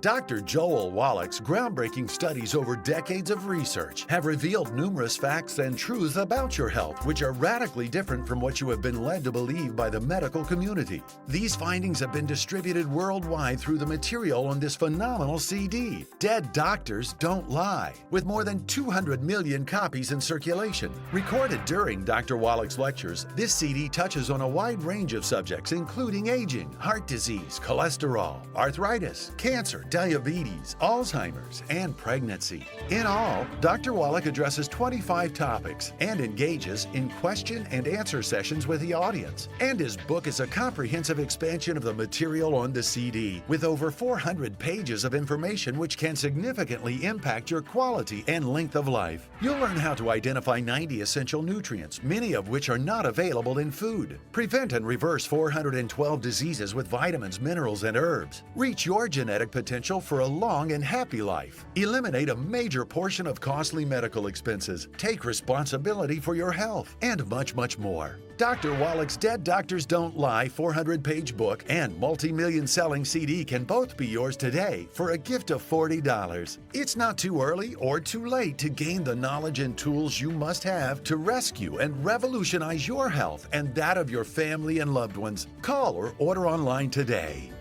Dr. Joel Wallach's groundbreaking studies over decades of research have revealed numerous facts and truths about your health which are radically different from what you have been led to believe by the medical community. These findings have been distributed worldwide through the material on this phenomenal CD, Dead Doctors Don't Lie, with more than 200 million copies in circulation. Recorded during Dr. Wallach's lectures, this CD touches on a wide range of subjects including aging, heart disease, cholesterol, arthritis, cancer, diabetes, Alzheimer's, and pregnancy. In all, Dr. Wallach addresses 25 topics and engages in question and answer sessions with the audience. And his book is a comprehensive expansion of the material on the CD, with over 400 pages of information which can significantly impact your quality and length of life. You'll learn how to identify 90 essential nutrients, many of which are not available in food. Prevent and reverse 412 diseases with vitamins, minerals, and herbs. Reach your genetic potential for a long and happy life. Eliminate a major portion of costly medical expenses. Take responsibility for your health, and much, much more. Dr. Wallach's Dead Doctors Don't Lie 400-page book and multi-million selling CD can both be yours today for a gift of $40. It's not too early or too late to gain the knowledge and tools you must have to rescue and revolutionize your health and that of your family and loved ones. Call or order online today.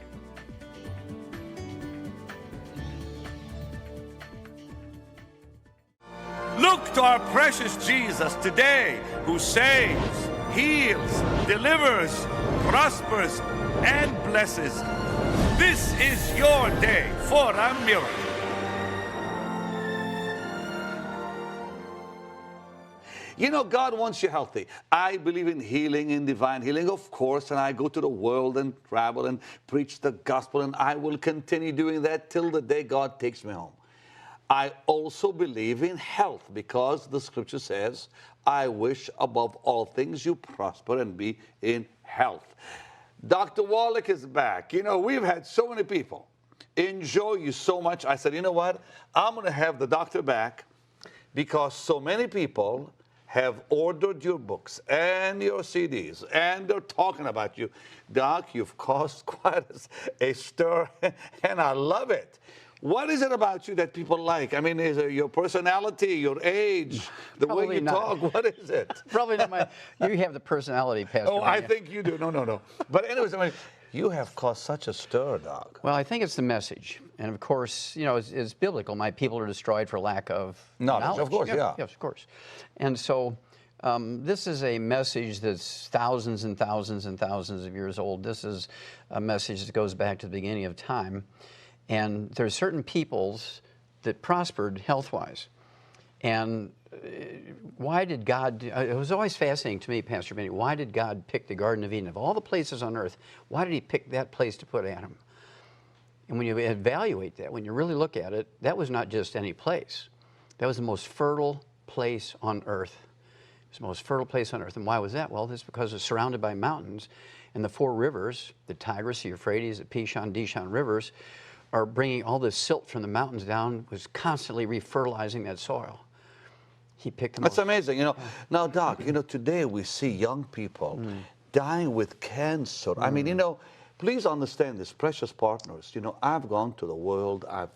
Look to our precious Jesus today, who saves, heals, delivers, prospers, and blesses. This is your day for a miracle. You know, God wants you healthy. I believe in healing, in divine healing, of course, and I go to the world and travel and preach the gospel, and I will continue doing that till the day God takes me home. I also believe in health because the scripture says, I wish above all things you prosper and be in health. Dr. Wallach is back. You know, we've had so many people enjoy you so much. I said, you know what? I'm going to have the doctor back because so many people have ordered your books and your CDs, and they're talking about you. Doc, you've caused quite a stir, and I love it. What is it about you that people like? I mean, is it your personality, your age, the way you talk? What is it? Probably not you have the personality, Pastor. Oh, I think you do. No. But anyways, I mean, you have caused such a stir, Doc. Well, I think it's the message. And of course, you know, it's biblical. My people are destroyed for lack of knowledge. Of course, yeah. Yes, of course. And so this is a message that's thousands and thousands and thousands of years old. This is a message that goes back to the beginning of time. And there's certain peoples that prospered health-wise. And why did God, it was always fascinating to me, Pastor Benny, why did God pick the Garden of Eden? Of all the places on earth, why did he pick that place to put Adam? And when you evaluate that, when you really look at it, that was not just any place. That was the most fertile place on earth. It was the most fertile place on earth. And why was that? Well, that's because it's surrounded by mountains. And the four rivers, the Tigris, the Euphrates, the Pishon, Dishon rivers, are bringing all this silt from the mountains down, was constantly refertilizing that soil. He picked them. That's amazing. You know, now, Doc, you know, today we see young people dying with cancer. I mean, you know, please understand this, precious partners. You know, I've gone to the world, I've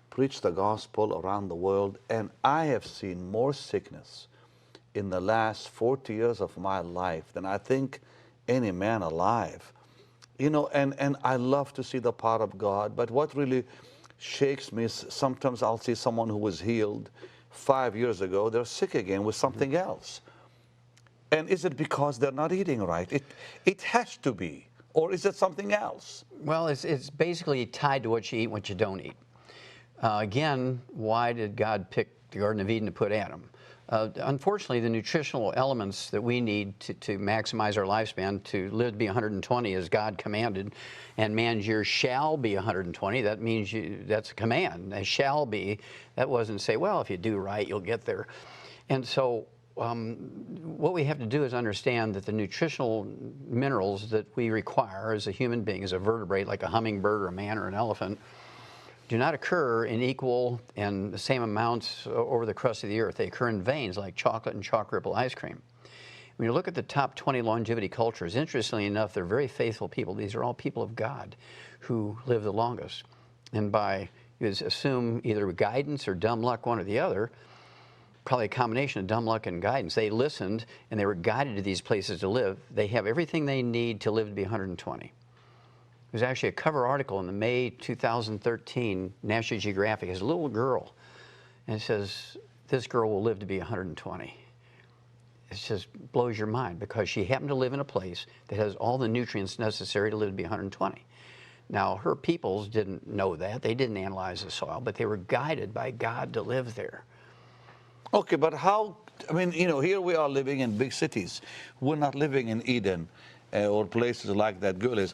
preached the gospel around the world, and I have seen more sickness in the last 40 years of my life than I think any man alive. You know, and I love to see the power of God, but what really shakes me is sometimes I'll see someone who was healed 5 years ago, they're sick again with something else. And is it because they're not eating right? It has to be. Or is it something else? Well, it's basically tied to what you eat and what you don't eat. Again, why did God pick the Garden of Eden to put Adam? Unfortunately, the nutritional elements that we need to maximize our lifespan, to live to be 120 as God commanded, and man's years shall be 120, that means that's a command. They shall be. That wasn't say, well, if you do right, you'll get there. And so what we have to do is understand that the nutritional minerals that we require as a human being, as a vertebrate, like a hummingbird or a man or an elephant, do not occur in equal and the same amounts over the crust of the earth. They occur in veins like chocolate and chalk ripple ice cream. When you look at the top 20 longevity cultures, interestingly enough, they're very faithful people. These are all people of God who live the longest. And by, you assume either guidance or dumb luck, one or the other, probably a combination of dumb luck and guidance. They listened and they were guided to these places to live. They have everything they need to live to be 120. There's actually a cover article in the May 2013 National Geographic. It's a little girl, and it says, this girl will live to be 120. It just blows your mind because she happened to live in a place that has all the nutrients necessary to live to be 120. Now, her peoples didn't know that. They didn't analyze the soil, but they were guided by God to live there. Okay, but how, I mean, you know, here we are living in big cities. We're not living in Eden or places like that girl is.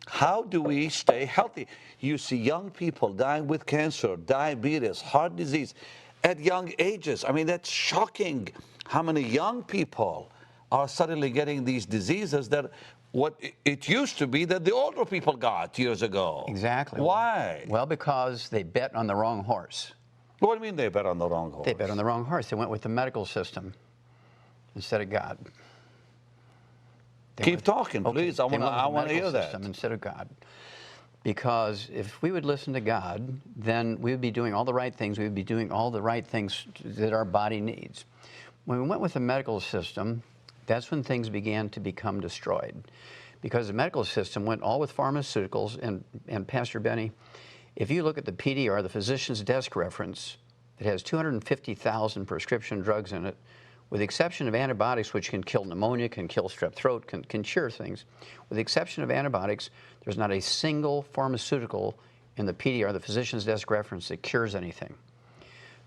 How do we stay healthy? You see young people dying with cancer, diabetes, heart disease at young ages. I mean, that's shocking how many young people are suddenly getting these diseases that what it used to be that the older people got years ago. Exactly. Why? Well, because they bet on the wrong horse. What do you mean they bet on the wrong horse? They bet on the wrong horse. They went with the medical system instead of God. Keep talking, please. I want to hear that. Instead of God. Because if we would listen to God, then we would be doing all the right things. We would be doing all the right things that our body needs. When we went with the medical system, that's when things began to become destroyed. Because the medical system went all with pharmaceuticals, and Pastor Benny, if you look at the PDR, the physician's desk reference, it has 250,000 prescription drugs in it, with the exception of antibiotics, which can kill pneumonia, can kill strep throat, can cure things. With the exception of antibiotics, there's not a single pharmaceutical in the PDR, the physician's desk reference, that cures anything.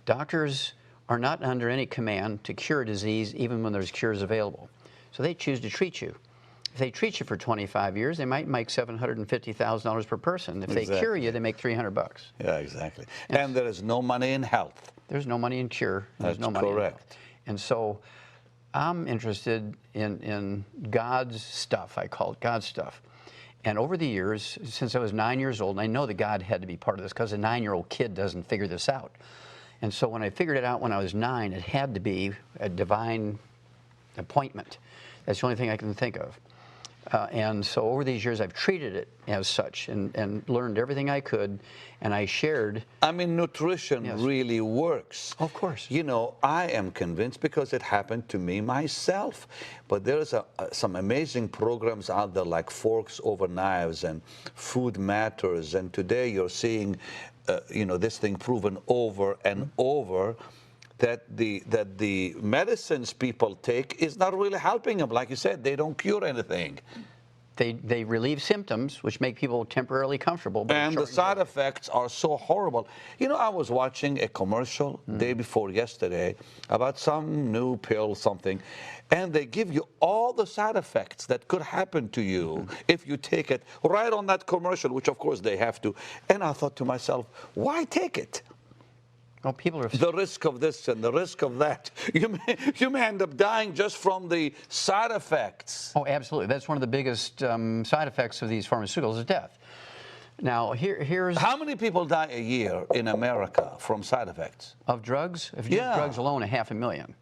Doctors are not under any command to cure a disease, even when there's cures available. So they choose to treat you. If they treat you for 25 years, they might make $750,000 per person. If they cure you, they make $300. Yeah, exactly. And there is no money in health. There's no money in cure. There's no money in health. And so I'm interested in God's stuff. I call it God's stuff. And over the years, since I was 9 years old, and I know that God had to be part of this because a 9-year-old kid doesn't figure this out. And so when I figured it out when I was 9, it had to be a divine appointment. That's the only thing I can think of. And so over these years, I've treated it as such and learned everything I could, and I shared. I mean, nutrition really works. Of course. You know, I am convinced because it happened to me myself. But there's some amazing programs out there like Forks Over Knives and Food Matters. And today you're seeing, you know, this thing proven over and over. That the medicines people take is not really helping them. Like you said, they don't cure anything. They relieve symptoms, which make people temporarily comfortable. But and the side effects are so horrible. You know, I was watching a commercial day before yesterday about some new pill, something, and they give you all the side effects that could happen to you if you take it right on that commercial, which of course they have to. And I thought to myself, why take it? Well, people are the risk of this and the risk of that. You may end up dying just from the side effects. Oh, absolutely. That's one of the biggest side effects of these pharmaceuticals is death. Now, here's... How many people die a year in America from side effects? Of drugs? If you use drugs alone, 500,000.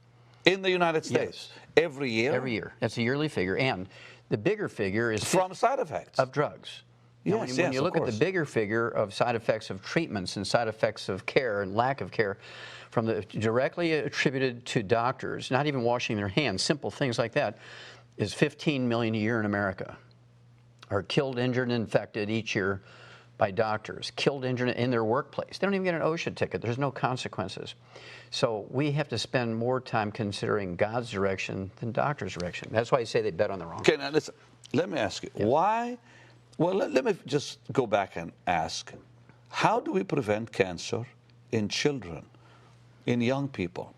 In the United States? Yes. Every year? Every year. That's a yearly figure. And the bigger figure is... From side effects? Of drugs. Now, when you look at the bigger figure of side effects of treatments and side effects of care and lack of care, from the directly attributed to doctors, not even washing their hands, simple things like that, is 15 million a year in America are killed, injured, and infected each year by doctors, killed, injured in their workplace. They don't even get an OSHA ticket. There's no consequences. So we have to spend more time considering God's direction than doctor's direction. That's why I say they bet on the wrong. Okay, now listen, let me ask you, why? Well, let me just go back and ask, how do we prevent cancer in children, in young people,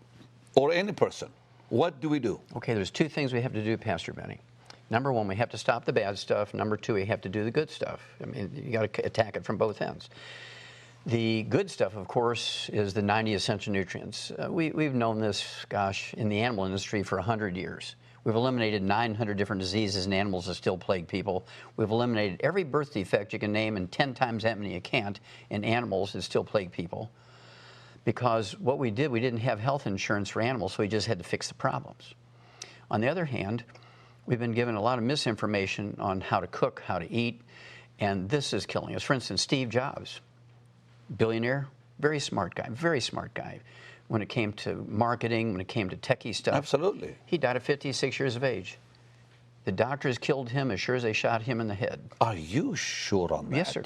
or any person? What do we do? Okay, there's two things we have to do, Pastor Benny. Number one, we have to stop the bad stuff. Number two, we have to do the good stuff. I mean, you got to attack it from both ends. The good stuff, of course, is the 90 essential nutrients. We've known this, gosh, in the animal industry for 100 years. We've eliminated 900 different diseases in animals that still plague people. We've eliminated every birth defect you can name and 10 times that many you can't in animals that still plague people. Because what we did, we didn't have health insurance for animals, so we just had to fix the problems. On the other hand, we've been given a lot of misinformation on how to cook, how to eat, and this is killing us. For instance, Steve Jobs, billionaire, very smart guy, very smart guy. When it came to marketing, when it came to techie stuff. Absolutely. He died at 56 years of age. The doctors killed him as sure as they shot him in the head. Are you sure on that? Yes, sir.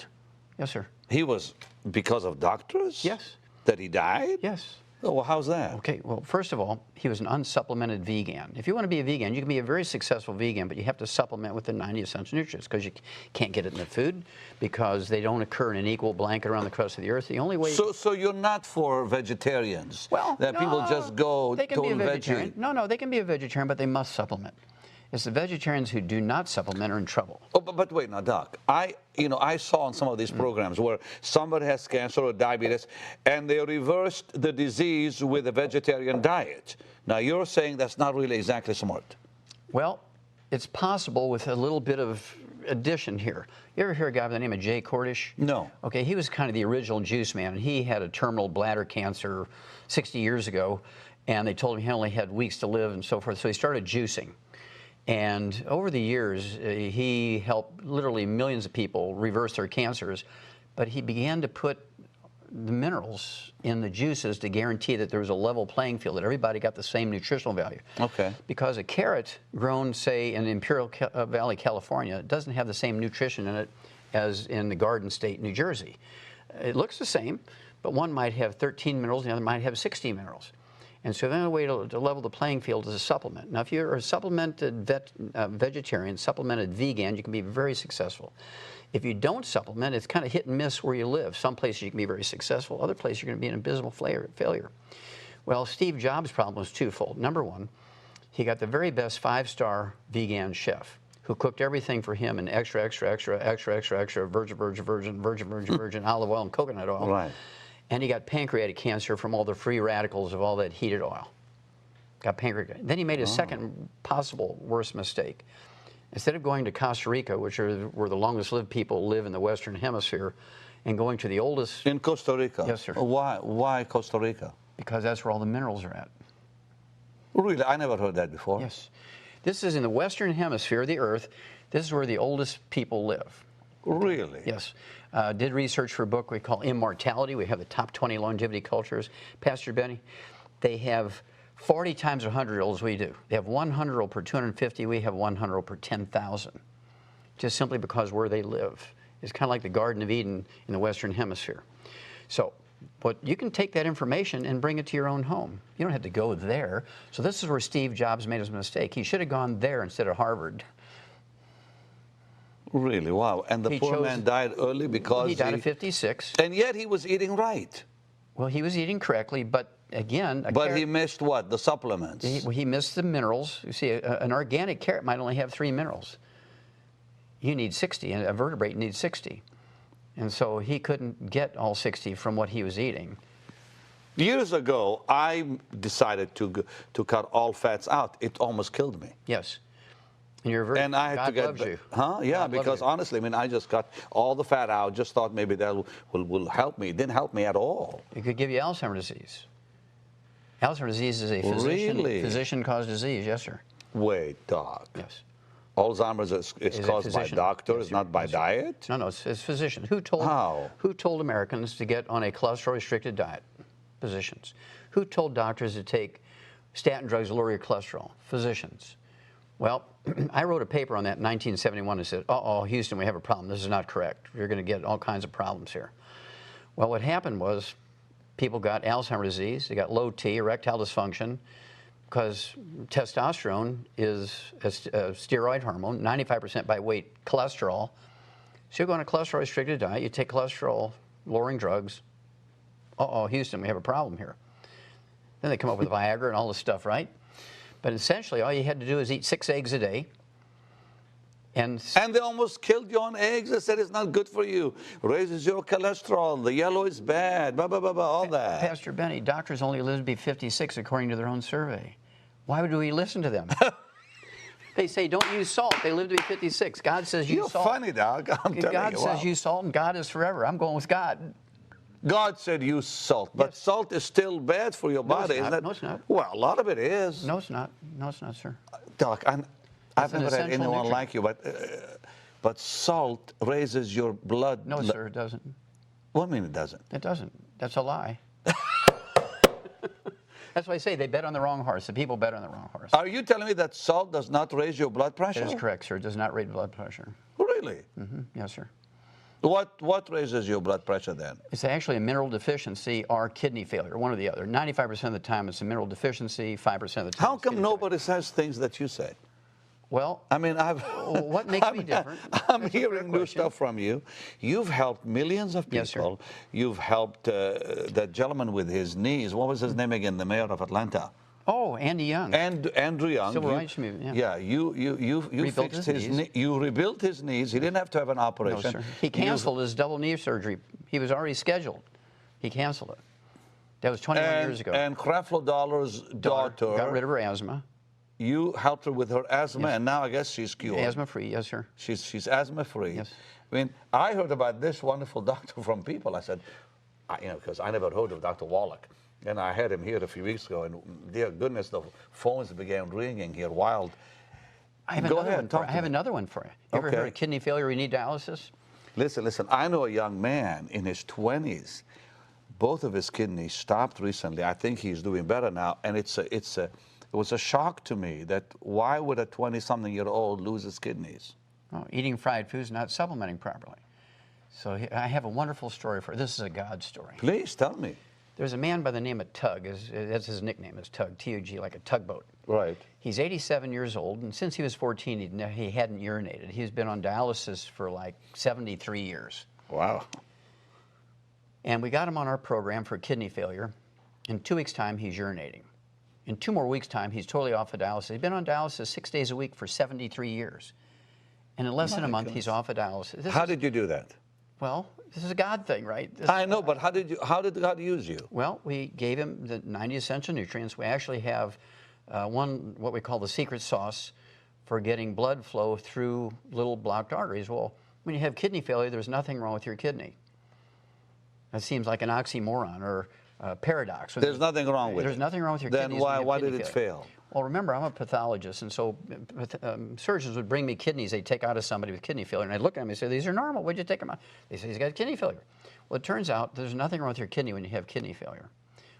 Yes, sir. He was because of doctors? Yes. That he died? Yes. Oh, well, how's that? Okay, well, first of all, he was an unsupplemented vegan. If you want to be a vegan, you can be a very successful vegan, but you have to supplement with the 90 essential nutrients because you can't get it in the food because they don't occur in an equal blanket around the crust of the earth. The only way... So you're not for vegetarians? Well, that people just go they can be a total vegetarian. veggie? No, they can be a vegetarian, but they must supplement. It's the vegetarians who do not supplement are in trouble. Oh, but wait, now, Doc, I saw on some of these programs where somebody has cancer or diabetes, and they reversed the disease with a vegetarian diet. Now, you're saying that's not really exactly smart. Well, it's possible with a little bit of addition here. You ever hear a guy by the name of Jay Cordish? No. Okay, he was kind of the original juice man, and he had a terminal bladder cancer 60 years ago, and they told him he only had weeks to live and so forth, so he started juicing. And over the years, he helped literally millions of people reverse their cancers, but he began to put the minerals in the juices to guarantee that there was a level playing field, that everybody got the same nutritional value. Okay. Because a carrot grown, say, in Imperial Valley, California, doesn't have the same nutrition in it as in the Garden State, New Jersey. It looks the same, but one might have 13 minerals and the other might have 60 minerals. And so the only way to level the playing field is a supplement. Now, if you're a supplemented vegetarian, supplemented vegan, you can be very successful. If you don't supplement, it's kind of hit and miss where you live. Some places you can be very successful. Other places you're going to be an abysmal failure. Well, Steve Jobs' problem was twofold. Number one, he got the very best 5-star vegan chef who cooked everything for him in extra virgin olive oil and coconut oil. Right. And he got pancreatic cancer from all the free radicals of all that heated oil. Got pancreatic. Then he made a second possible worst mistake. Instead of going to Costa Rica, which are where the longest lived people live in the Western Hemisphere, and going to the oldest... In Costa Rica? Yes, sir. Why Costa Rica? Because that's where all the minerals are at. Really? I never heard that before. Yes. This is in the Western Hemisphere of the Earth. This is where the oldest people live. Really? Yes. Did research for a book we call Immortality. We have the top 20 longevity cultures. Pastor Benny, they have 40 times 100-year-olds we do. They have 100-year-old per 250. We have 100-year-old per 10,000. Just simply because where they live. It's kind of like the Garden of Eden in the Western Hemisphere. So, but you can take that information and bring it to your own home. You don't have to go there. So this is where Steve Jobs made his mistake. He should have gone there instead of Harvard. Really? Wow. And the poor man died early because he died at 56. And yet he was eating right. Well, he was eating correctly, but again... But he missed what? The supplements. He missed the minerals. You see, an organic carrot might only have 3 minerals. You need 60, and a vertebrate needs 60. And so he couldn't get all 60 from what he was eating. Years ago, I decided to cut all fats out. It almost killed me. Yes. And you're very... And I had God to get... loves you. Huh? Yeah, God because honestly, I mean, I just cut all the fat out. Just thought maybe that will help me. It didn't help me at all. It could give you Alzheimer's disease. Alzheimer's disease is a physician-caused disease. Yes, sir. Wait, Doc. Yes. Alzheimer's is caused by doctors, not by diet? No, it's physicians. Who told Americans to get on a cholesterol-restricted diet? Physicians. Who told doctors to take statin drugs to lower your cholesterol? Physicians. Well, I wrote a paper on that in 1971 and said, uh-oh, Houston, we have a problem. This is not correct. You're going to get all kinds of problems here. Well, what happened was people got Alzheimer's disease. They got low T, erectile dysfunction, because testosterone is a steroid hormone, 95% by weight cholesterol. So you go on a cholesterol-restricted diet, you take cholesterol-lowering drugs. Uh-oh, Houston, we have a problem here. Then they come up with Viagra and all this stuff, right? But essentially, all you had to do is eat 6 eggs a day. And they almost killed you on eggs. They said it's not good for you. Raises your cholesterol. The yellow is bad. Blah, blah, blah, blah, all that. Pastor Benny, doctors only live to be 56 according to their own survey. Why would we listen to them? They say don't use salt. They live to be 56. God says use salt. You're funny, Doc. I'm telling you. God says use salt, and God is forever. I'm going with God. God said use salt, but salt is still bad for your body, isn't it? No, it's not. Well, a lot of it is. No, it's not. No, it's not, sir. Doc, I've never had anyone like you, but salt raises your blood. No, sir, it doesn't. What do you mean it doesn't? It doesn't. That's a lie. That's why I say they bet on the wrong horse. The people bet on the wrong horse. Are you telling me that salt does not raise your blood pressure? That is correct, sir. It does not raise blood pressure. Really? Yes, sir. What raises your blood pressure then? It's actually a mineral deficiency or kidney failure, one or the other. 95% of the time it's a mineral deficiency, 5% of the time How it's come kidney nobody says things that you say? failure. Well, I mean, what makes me different? I'm That's a fair hearing new question. stuff from you. You've helped millions of people. Yes, sir. You've helped that gentleman with his knees. What was his name again? The mayor of Atlanta. Oh, Andy Young. And Andrew Young. Civil rights movement, yeah. You Rebuilt fixed his knees. you rebuilt his knees. He didn't have to have an No, operation. sir. He canceled his double knee surgery. He was already scheduled. He canceled it. That was 21 years ago. And Creflo Dollar's daughter, got rid of her asthma. you helped her with her asthma, Yes. and now I guess she's cured. Asthma free, yes, sir. She's asthma free. Yes. I mean, I heard about this wonderful doctor from people. I said, because I never heard of Dr. Wallach. And I had him here a few weeks ago, and dear goodness, the phones began ringing here wild. I have Go another ahead, one for talk you. to I have me. another one for you. You ever Okay. heard of kidney failure? You need dialysis? Listen, I know a young man in his 20s. Both of his kidneys stopped recently. I think he's doing better now. And it was a shock to me that why would a 20-something-year-old lose his kidneys? Oh, eating fried foods, not supplementing properly. So I have a wonderful story for you. This is a God story. Please tell me. There's a man by the name of Tug. That's his nickname, is Tug, T-U-G, like a tugboat. Right. He's 87 years old, and since he was 14, he hadn't urinated. He's been on dialysis for like 73 years. Wow. And we got him on our program for kidney failure. In 2 weeks' time, he's urinating. In 2 more weeks' time, he's totally off of dialysis. He's been on dialysis 6 days a week for 73 years. And in less than a month, he's off of dialysis. How did you do that? Well, this is a God thing, right? I know, but how did God use you? Well, we gave him the 90 essential nutrients. We actually have what we call the secret sauce for getting blood flow through little blocked arteries. Well, when you have kidney failure, there's nothing wrong with your kidney. That seems like an oxymoron or a paradox. There's nothing wrong with it. There's nothing wrong with your Then kidneys. when you have why kidney did it failure. fail? Well, remember, I'm a pathologist, and so surgeons would bring me kidneys they'd take out of somebody with kidney failure, and I'd look at them and say, these are normal, why'd you take them out? They say, he's got kidney failure. Well, it turns out there's nothing wrong with your kidney when you have kidney failure.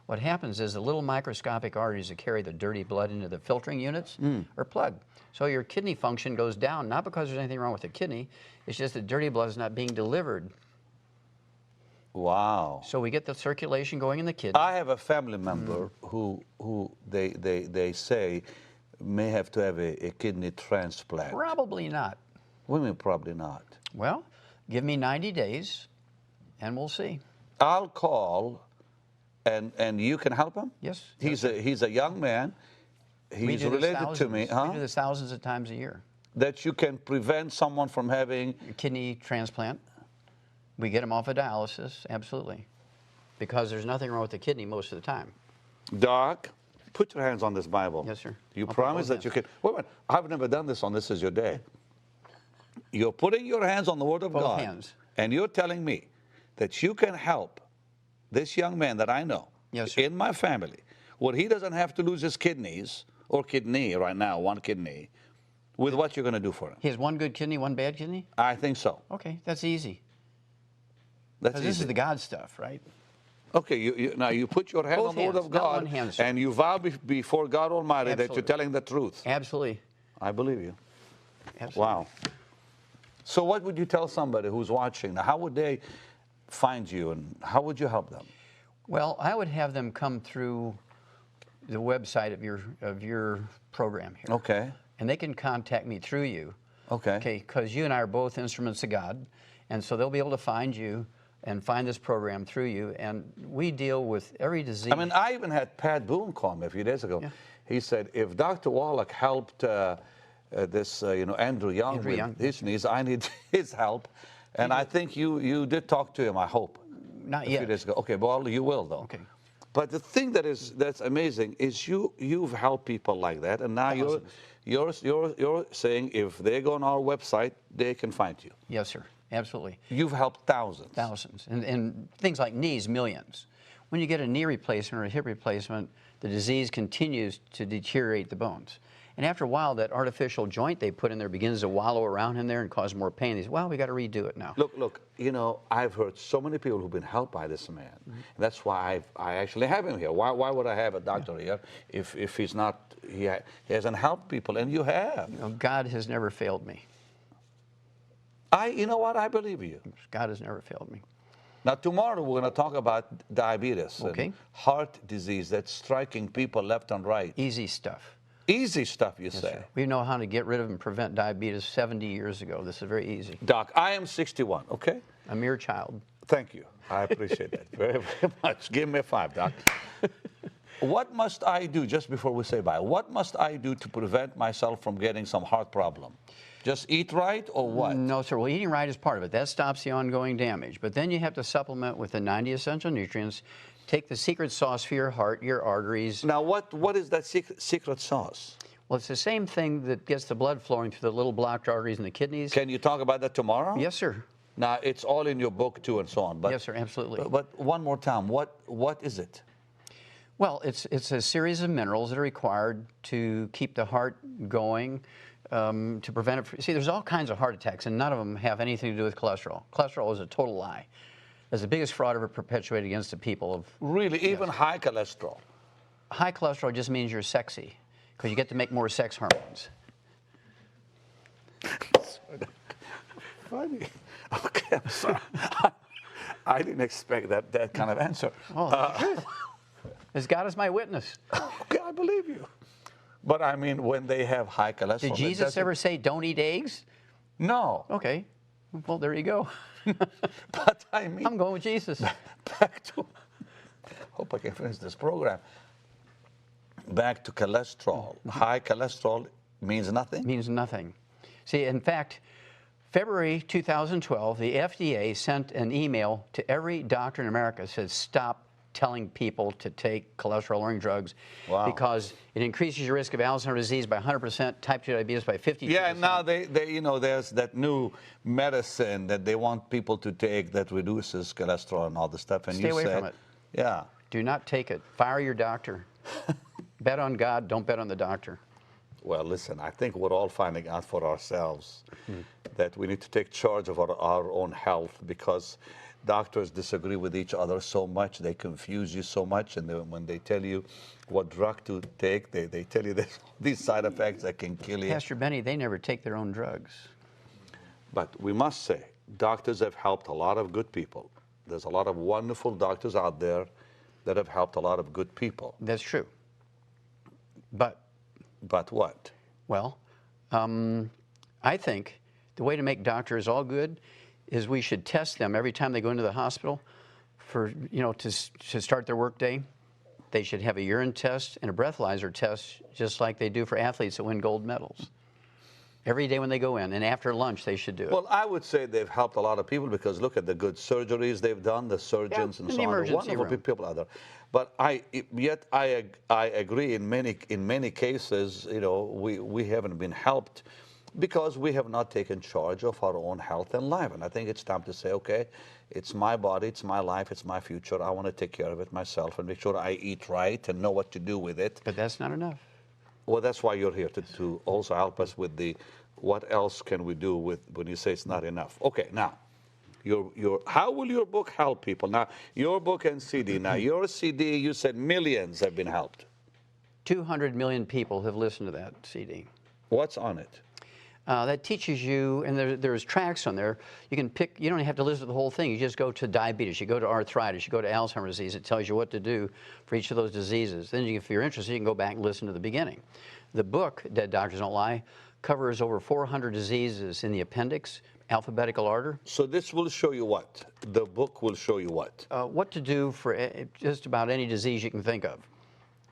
What happens is the little microscopic arteries that carry the dirty blood into the filtering units are plugged. So your kidney function goes down, not because there's anything wrong with the kidney, it's just that dirty blood is not being delivered. Wow. So we get the circulation going in the kidney. I have a family member who they say may have to have a kidney transplant. Probably not. What do you mean probably not? Well, give me 90 days, and we'll see. I'll call, and you can help him? Yes. He's a young man. We He's do this related to me, thousands. We do this thousands of times a year. That you can prevent someone from having. A kidney transplant. We get them off of dialysis, absolutely. Because there's nothing wrong with the kidney most of the time. Doc, put your hands on this Bible. Yes, sir. You I'll put promise both that you can. Wait a minute. I've never done this on This Is Your Day. You're putting your hands on the Word of Both God. hands. And you're telling me that you can help this young man that I know Yes, sir. in my family, where he doesn't have to lose his kidneys, or kidney right now, one kidney, with what you're going to do for him. He has one good kidney, one bad kidney? I think so. Okay, that's easy. That's Because this easy. is the God stuff, right? Okay, now you put your hand Both on the Word hands, of not God, one hand, sir. and you vow before God Almighty that you're Absolutely. telling the truth. Absolutely. I believe you. Absolutely. Wow. So what would you tell somebody who's watching? Now, how would they find you, and how would you help them? Well, I would have them come through the website of your program here. Okay. And they can contact me through you. Okay. Okay, because you and I are both instruments of God, and so they'll be able to find you and find this program through you. And we deal with every disease. I mean, I even had Pat Boone call me a few days ago. Yeah. He said, if Dr. Wallach helped Andrew Young Andrew with Young. his needs, I need his help. And I think you did talk to him, I hope. Not a yet. few days ago. Okay, well, you will, though. Okay. But the thing that's amazing is you've helped people like that, and now you're saying if they go on our website, they can find you. Yes, sir. Absolutely. You've helped thousands. Thousands. And things like knees, millions. When you get a knee replacement or a hip replacement, the disease continues to deteriorate the bones. And after a while, that artificial joint they put in there begins to wallow around in there and cause more pain. They say, well, we got to redo it now. Look, you know, I've heard so many people who've been helped by this man. That's why I actually have him here. Why would I have a doctor here if he's not, he hasn't helped people, and you have. You know, God has never failed me. You know what, I believe you. God has never failed me. Now, tomorrow we're going to talk about diabetes and heart disease that's striking people left and right. Easy stuff. Easy stuff, you Yes, say. sir. We know how to get rid of and prevent diabetes 70 years ago. This is very easy. Doc, I am 61, okay? A mere child. Thank you. I appreciate that very, very much. Give me a 5, Doc. What must I do, just before we say bye, what must I do to prevent myself from getting some heart problem? Just eat right or what? No, sir. Well, eating right is part of it. That stops the ongoing damage. But then you have to supplement with the 90 essential nutrients. Take the secret sauce for your heart, your arteries. Now, what is that secret sauce? Well, it's the same thing that gets the blood flowing through the little blocked arteries in the kidneys. Can you talk about that tomorrow? Yes, sir. Now, it's all in your book, too, and so on. But, Yes, sir, absolutely. But one more time, what is it? Well, it's a series of minerals that are required to keep the heart going, to prevent it. See, there's all kinds of heart attacks, and none of them have anything to do with cholesterol. Cholesterol is a total lie. It's the biggest fraud ever perpetuated against the people of. Really, even high cholesterol? High cholesterol just means you're sexy, because you get to make more sex hormones. Funny. Okay, I'm sorry. I didn't expect that kind of answer. Oh, as God is my witness. Okay, I believe you. But I mean, when they have high cholesterol. Did Jesus ever say, don't eat eggs? No. Okay. Well, there you go. But I mean. I'm going with Jesus. Back to. Hope I can finish this program. Back to cholesterol. High cholesterol means nothing? Means nothing. See, in fact, February 2012, the FDA sent an email to every doctor in America that said, stop telling people to take cholesterol-lowering drugs because it increases your risk of Alzheimer's disease by 100%, type 2 diabetes by 50%. Yeah, and now they you know, there's that new medicine that they want people to take that reduces cholesterol and all the stuff. And Stay away from it. Yeah. Do not take it. Fire your doctor. Bet on God, don't bet on the doctor. Well, listen, I think we're all finding out for ourselves that we need to take charge of our own health, because doctors disagree with each other so much, they confuse you so much, and when they tell you what drug to take, they tell you these side effects that can kill you. Pastor Benny, they never take their own drugs. But we must say, doctors have helped a lot of good people. There's a lot of wonderful doctors out there that have helped a lot of good people. That's true. But what? Well, I think the way to make doctors all good is we should test them every time they go into the hospital for, you know, to start their workday. They should have a urine test and a breathalyzer test, just like they do for athletes that win gold medals. Every day when they go in, and after lunch they should do it. Well, I would say they've helped a lot of people, because look at the good surgeries they've done, the surgeons and so on. Wonderful people out there. But I agree in many cases, you know, we haven't been helped because we have not taken charge of our own health and life. And I think it's time to say, okay, it's my body, it's my life, it's my future. I want to take care of it myself and make sure I eat right and know what to do with it. But that's not enough. Well, that's why you're here, to also help us with the what else can we do with when you say it's not enough. Okay, now, how will your book help people? Now, your book and CD. Now, your CD, you said millions have been helped. 200 million people have listened to that CD. What's on it? That teaches you, and there's tracks on there. You can pick, you don't have to listen to the whole thing. You just go to diabetes, you go to arthritis, you go to Alzheimer's disease. It tells you what to do for each of those diseases. Then if you're interested, you can go back and listen to the beginning. The book, Dead Doctors Don't Lie, covers over 400 diseases in the appendix, alphabetical order. So this will show you what? The book will show you what? What to do for just about any disease you can think of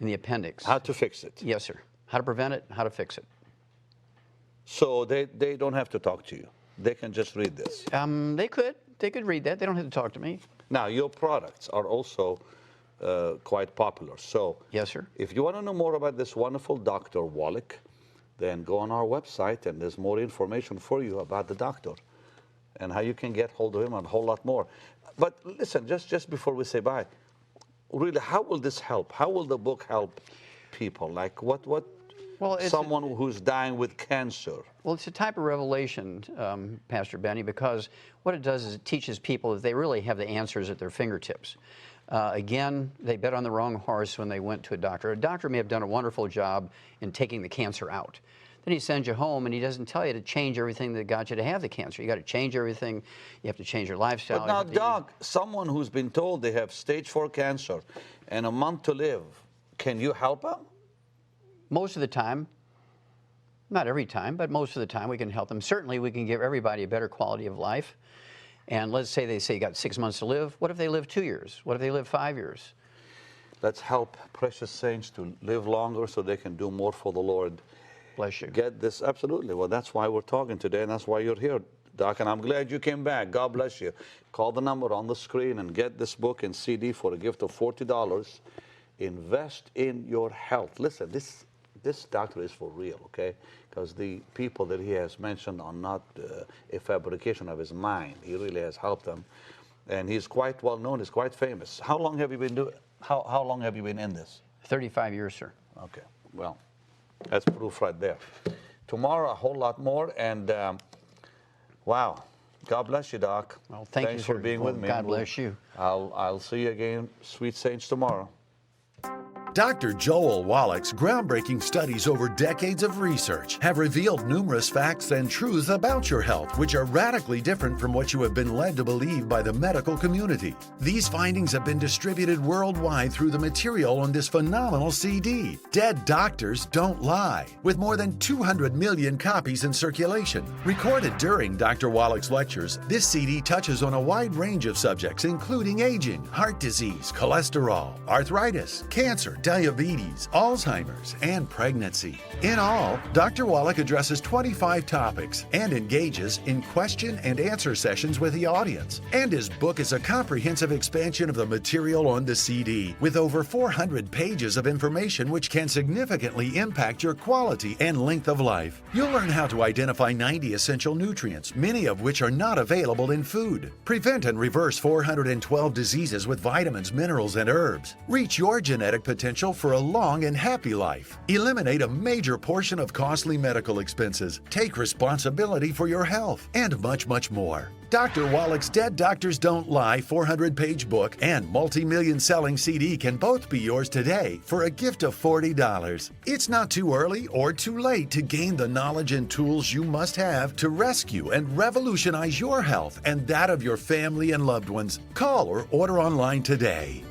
in the appendix. How to fix it? Yes, sir. How to prevent it, how to fix it. So they don't have to talk to you. They can just read this. They could read that. They don't have to talk to me. Now, your products are also quite popular. So yes, sir. If you want to know more about this wonderful Dr. Wallach, then go on our website, and there's more information for you about the doctor and how you can get hold of him and a whole lot more. But listen, just before we say bye, really, how will this help? How will the book help people? Like what Well, someone who's dying with cancer? Well, it's a type of revelation, Pastor Benny, because what it does is it teaches people that they really have the answers at their fingertips. Again, they bet on the wrong horse when they went to a doctor. A doctor may have done a wonderful job in taking the cancer out. Then he sends you home and he doesn't tell you to change everything that got you to have the cancer. You got to change everything. You have to change your lifestyle. But now, Doc, someone who's been told they have stage 4 cancer and a month to live, can you help them? Most of the time, not every time, but most of the time we can help them. Certainly we can give everybody a better quality of life. And let's say they say you got 6 months to live. What if they live 2 years? What if they live 5 years? Let's help precious saints to live longer so they can do more for the Lord. Bless you. Get this, absolutely. Well, that's why we're talking today, and that's why you're here, Doc, and I'm glad you came back. God bless you. Call the number on the screen and get this book and CD for a gift of $40. Invest in your health. Listen, this doctor is for real, okay? Because the people that he has mentioned are not a fabrication of his mind. He really has helped them, and he's quite well known. He's quite famous. How long have you been doing? How long have you been in this? 35 years, sir. Okay. Well, that's proof right there. Tomorrow, a whole lot more, and wow. God bless you, Doc. Well, thanks for being with me. God bless you. I'll see you again, sweet saints, tomorrow. Dr. Joel Wallach's groundbreaking studies over decades of research have revealed numerous facts and truths about your health which are radically different from what you have been led to believe by the medical community. These findings have been distributed worldwide through the material on this phenomenal CD, Dead Doctors Don't Lie, with more than 200 million copies in circulation. Recorded during Dr. Wallach's lectures, this CD touches on a wide range of subjects including aging, heart disease, cholesterol, arthritis, cancer, diabetes, Alzheimer's, and pregnancy. In all, Dr. Wallach addresses 25 topics and engages in question and answer sessions with the audience. And his book is a comprehensive expansion of the material on the CD, with over 400 pages of information which can significantly impact your quality and length of life. You'll learn how to identify 90 essential nutrients, many of which are not available in food. Prevent and reverse 412 diseases with vitamins, minerals, and herbs. Reach your genetic potential for a long and happy life. Eliminate a major portion of costly medical expenses. Take responsibility for your health, and much, much more. Dr. Wallach's Dead Doctors Don't Lie 400-page book and multi-million selling CD can both be yours today for a gift of $40. It's not too early or too late to gain the knowledge and tools you must have to rescue and revolutionize your health and that of your family and loved ones. Call or order online today.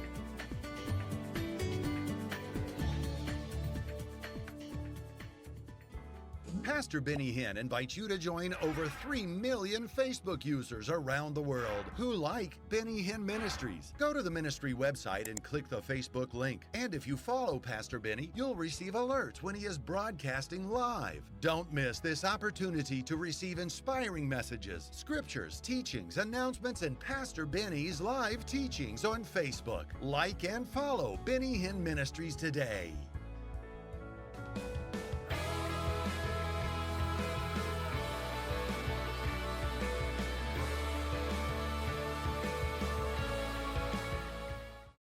Pastor Benny Hinn invites you to join over 3 million Facebook users around the world who like Benny Hinn Ministries. Go to the ministry website and click the Facebook link. And if you follow Pastor Benny, you'll receive alerts when he is broadcasting live. Don't miss this opportunity to receive inspiring messages, scriptures, teachings, announcements, and Pastor Benny's live teachings on Facebook. Like and follow Benny Hinn Ministries today.